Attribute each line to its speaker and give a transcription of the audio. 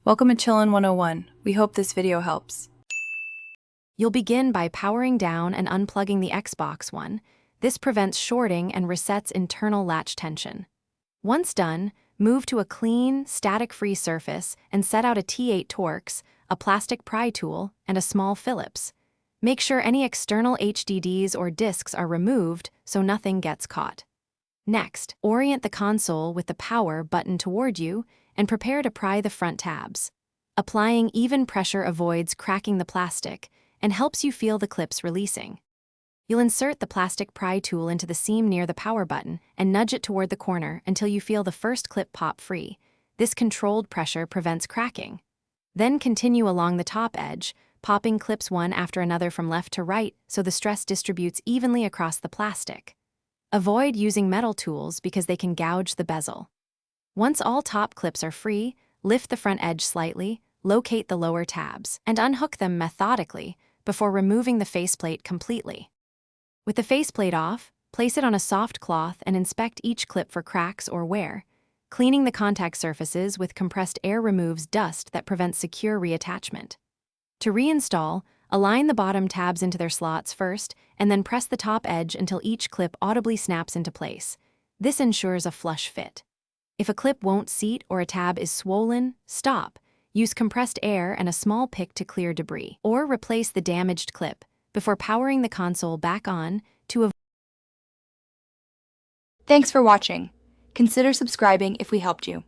Speaker 1: Welcome to Chillin' 101. We hope this video helps.
Speaker 2: You'll begin by powering down and unplugging the Xbox One. This prevents shorting and resets internal latch tension. Once done, move to a clean, static-free surface and set out a T8 Torx, a plastic pry tool, and a small Phillips. Make sure any external HDDs or disks are removed so nothing gets caught. Next, orient the console with the power button toward you and prepare to pry the front tabs. Applying even pressure avoids cracking the plastic and helps you feel the clips releasing. You'll insert the plastic pry tool into the seam near the power button and nudge it toward the corner until you feel the first clip pop free. This controlled pressure prevents cracking. Then continue along the top edge, popping clips one after another from left to right so the stress distributes evenly across the plastic. Avoid using metal tools because they can gouge the bezel. Once all top clips are free, lift the front edge slightly, locate the lower tabs, and unhook them methodically before removing the faceplate completely. With the faceplate off, place it on a soft cloth and inspect each clip for cracks or wear. Cleaning the contact surfaces with compressed air removes dust that prevents secure reattachment. To reinstall, align the bottom tabs into their slots first and then press the top edge until each clip audibly snaps into place. This ensures a flush fit. If a clip won't seat or a tab is swollen, stop. Use compressed air and a small pick to clear debris, or replace the damaged clip before powering the console back on to avoid.
Speaker 3: Thanks for watching. Consider subscribing if we helped you.